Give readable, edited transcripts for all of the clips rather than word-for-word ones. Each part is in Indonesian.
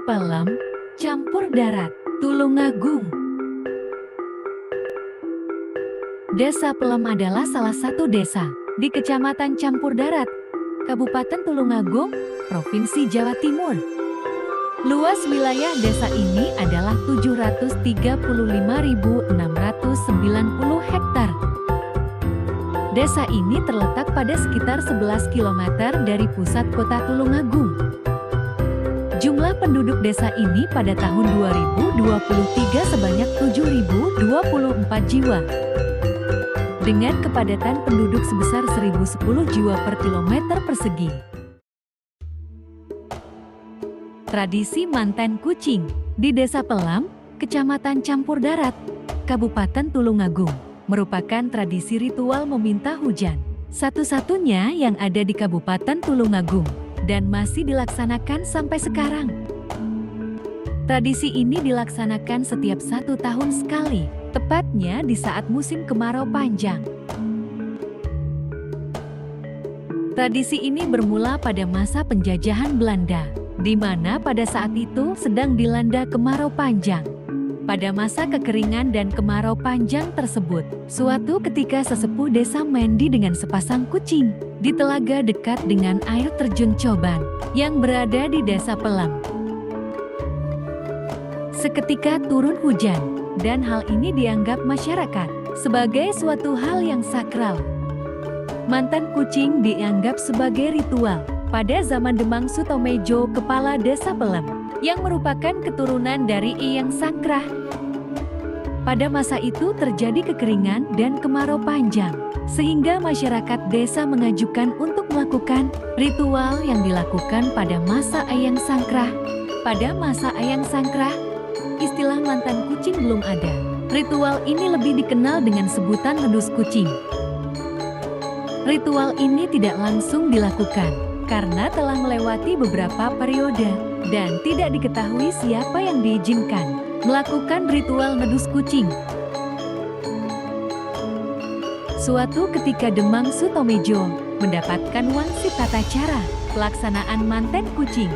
Pelem, Campur Darat, Tulungagung. Desa Pelem adalah salah satu desa di Kecamatan Campur Darat, Kabupaten Tulungagung, Provinsi Jawa Timur. Luas wilayah desa ini adalah 735.690 hektar. Desa ini terletak pada sekitar 11 km dari pusat kota Tulungagung. Jumlah penduduk desa ini pada tahun 2023 sebanyak 7.024 jiwa. Dengan kepadatan penduduk sebesar 1.010 jiwa per kilometer persegi. Tradisi manten kucing di Desa Pelem, Kecamatan Campur Darat, Kabupaten Tulungagung, merupakan tradisi ritual meminta hujan, satu-satunya yang ada di Kabupaten Tulungagung, dan masih dilaksanakan sampai sekarang. Tradisi ini dilaksanakan setiap 1 tahun sekali, tepatnya di saat musim kemarau panjang. Tradisi ini bermula pada masa penjajahan Belanda, di mana pada saat itu sedang dilanda kemarau panjang. Pada masa kekeringan dan kemarau panjang tersebut, suatu ketika sesepuh desa mandi dengan sepasang kucing di telaga dekat dengan air terjun Coban yang berada di Desa Pelem. Seketika turun hujan, dan hal ini dianggap masyarakat sebagai suatu hal yang sakral. Mantan kucing dianggap sebagai ritual pada zaman Demang Sutomejo, kepala Desa Pelem, yang merupakan keturunan dari Eyang Sangkrah. Pada masa itu terjadi kekeringan dan kemarau panjang, sehingga masyarakat desa mengajukan untuk melakukan ritual yang dilakukan pada masa Eyang Sangkrah. Pada masa Eyang Sangkrah, istilah mantan kucing belum ada. Ritual ini lebih dikenal dengan sebutan medus kucing. Ritual ini tidak langsung dilakukan karena telah melewati beberapa periode dan tidak diketahui siapa yang diizinkan melakukan ritual medus kucing. Suatu ketika Demang Sutomejo mendapatkan wangsit tata cara pelaksanaan manten kucing.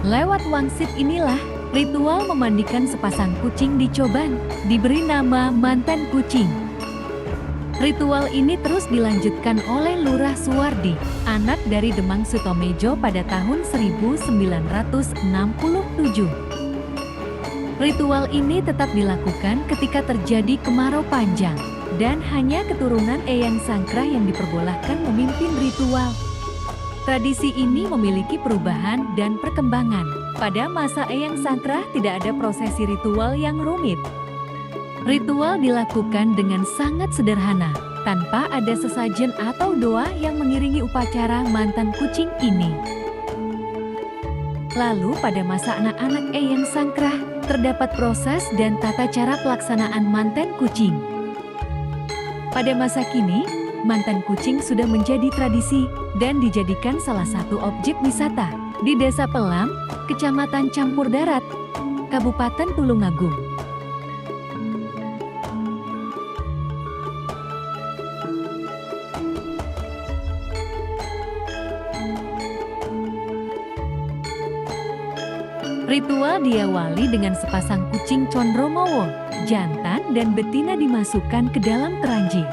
Lewat wangsit inilah ritual memandikan sepasang kucing di Coban diberi nama mantan kucing. Ritual ini terus dilanjutkan oleh Lurah Suwardi, anak dari Demang Sutomejo pada tahun 1967. Ritual ini tetap dilakukan ketika terjadi kemarau panjang, dan hanya keturunan Eyang Sangkrah yang diperbolehkan memimpin ritual. Tradisi ini memiliki perubahan dan perkembangan. Pada masa Eyang Sangkrah tidak ada prosesi ritual yang rumit. Ritual dilakukan dengan sangat sederhana, tanpa ada sesajen atau doa yang mengiringi upacara mantan kucing ini. Lalu pada masa anak-anak Eyang Sangkrah, terdapat proses dan tata cara pelaksanaan manten kucing. Pada masa kini, mantan kucing sudah menjadi tradisi dan dijadikan salah satu objek wisata di Desa Pelem, Kecamatan Campur Darat, Kabupaten Tulungagung. Ritual diawali dengan sepasang kucing Condromowo, jantan dan betina dimasukkan ke dalam keranji.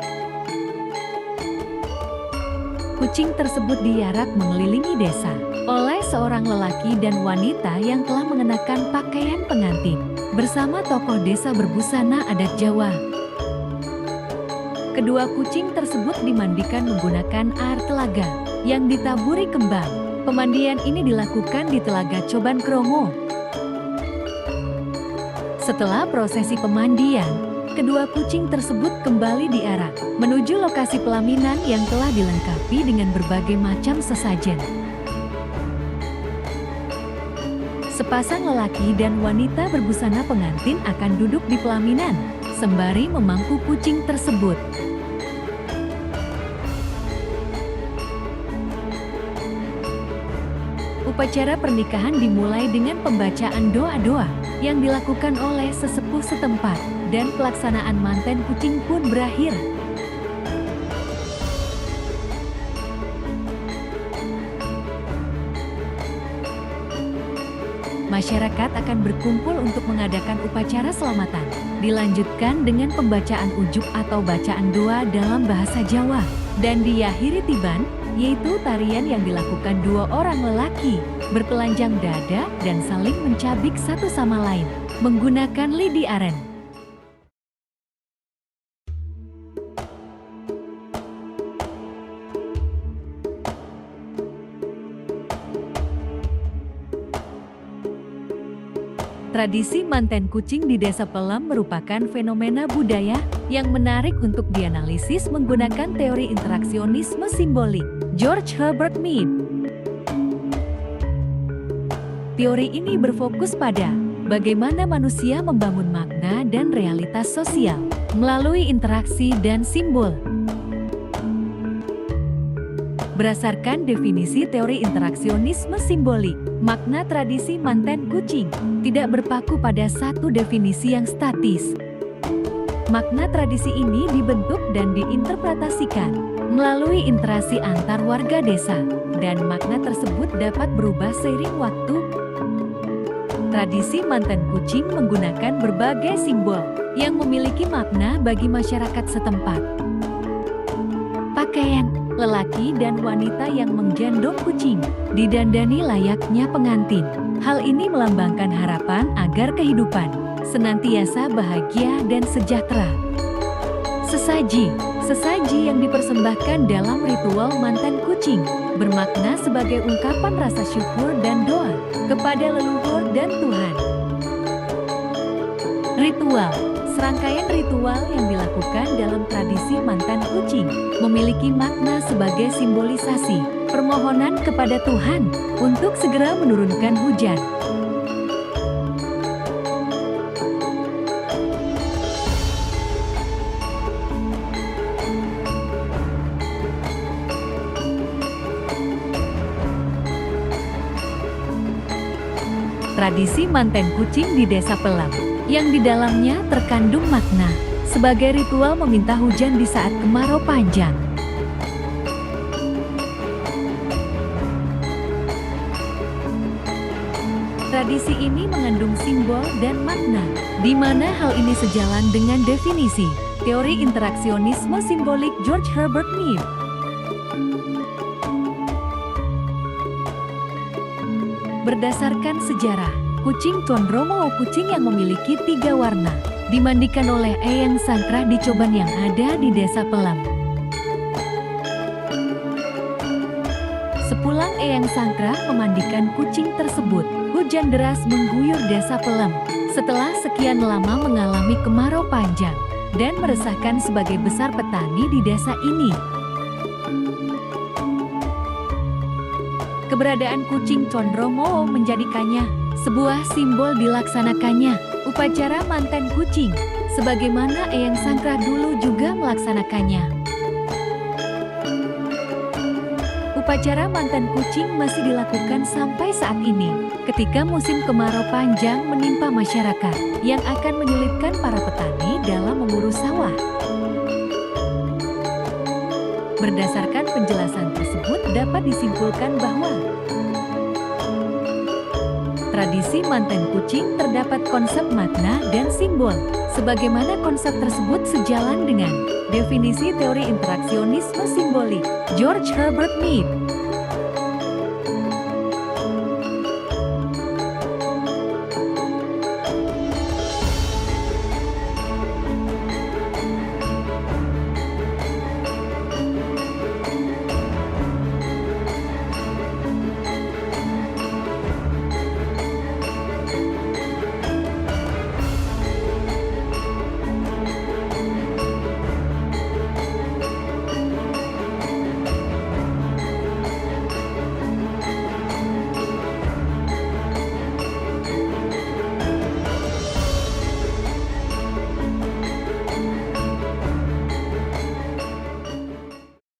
Kucing tersebut diarak mengelilingi desa oleh seorang lelaki dan wanita yang telah mengenakan pakaian pengantin bersama tokoh desa berbusana adat Jawa. Kedua kucing tersebut dimandikan menggunakan air telaga yang ditaburi kembang. Pemandian ini dilakukan di Telaga Coban Kromo. Setelah prosesi pemandian, kedua kucing tersebut kembali diarak menuju lokasi pelaminan yang telah dilengkapi dengan berbagai macam sesajen. Sepasang lelaki dan wanita berbusana pengantin akan duduk di pelaminan, sembari memangku kucing tersebut. Upacara pernikahan dimulai dengan pembacaan doa-doa yang dilakukan oleh sesepuh setempat, dan pelaksanaan manten kucing pun berakhir. masyarakat akan berkumpul untuk mengadakan upacara selamatan. Dilanjutkan dengan pembacaan ujub atau bacaan doa dalam bahasa Jawa. Dan diakhiri tiban, yaitu tarian yang dilakukan dua orang lelaki, bertelanjang dada dan saling mencabik satu sama lain, menggunakan lidi aren. Tradisi manten kucing di Desa Pelem merupakan fenomena budaya yang menarik untuk dianalisis menggunakan teori interaksionisme simbolik, George Herbert Mead. Teori ini berfokus pada bagaimana manusia membangun makna dan realitas sosial melalui interaksi dan simbol. Berdasarkan definisi teori interaksionisme simbolik, makna tradisi manten kucing tidak berpaku pada satu definisi yang statis. Makna tradisi ini dibentuk dan diinterpretasikan melalui interaksi antar warga desa, dan makna tersebut dapat berubah seiring waktu. Tradisi manten kucing menggunakan berbagai simbol yang memiliki makna bagi masyarakat setempat. Pakaian lelaki dan wanita yang menggendong kucing didandani layaknya pengantin. Hal ini melambangkan harapan agar kehidupan senantiasa bahagia dan sejahtera. Sesaji yang dipersembahkan dalam ritual manten kucing bermakna sebagai ungkapan rasa syukur dan doa kepada leluhur dan Tuhan. Ritual. Serangkaian ritual yang dilakukan dalam tradisi manten kucing memiliki makna sebagai simbolisasi permohonan kepada Tuhan untuk segera menurunkan hujan. Tradisi manten kucing di Desa Pelem yang di dalamnya terkandung makna sebagai ritual meminta hujan di saat kemarau panjang. Tradisi ini mengandung simbol dan makna, di mana hal ini sejalan dengan definisi teori interaksionisme simbolik George Herbert Mead. Berdasarkan sejarah, kucing condromo kucing yang memiliki 3 warna, dimandikan oleh Eyang Sangkrah di Coban yang ada di Desa Pelem. Sepulang Eyang Sangkrah memandikan kucing tersebut, hujan deras mengguyur Desa Pelem. Setelah sekian lama mengalami kemarau panjang dan meresahkan sebagai besar petani di desa ini. Keberadaan kucing condromo menjadikannya sebuah simbol dilaksanakannya upacara manten kucing, sebagaimana Eyang Sangkrah dulu juga melaksanakannya. Upacara manten kucing masih dilakukan sampai saat ini, ketika musim kemarau panjang menimpa masyarakat, yang akan menyulitkan para petani dalam mengurus sawah. Berdasarkan penjelasan tersebut dapat disimpulkan bahwa tradisi manten kucing terdapat konsep makna dan simbol, sebagaimana konsep tersebut sejalan dengan definisi teori interaksionisme simbolik George Herbert Mead.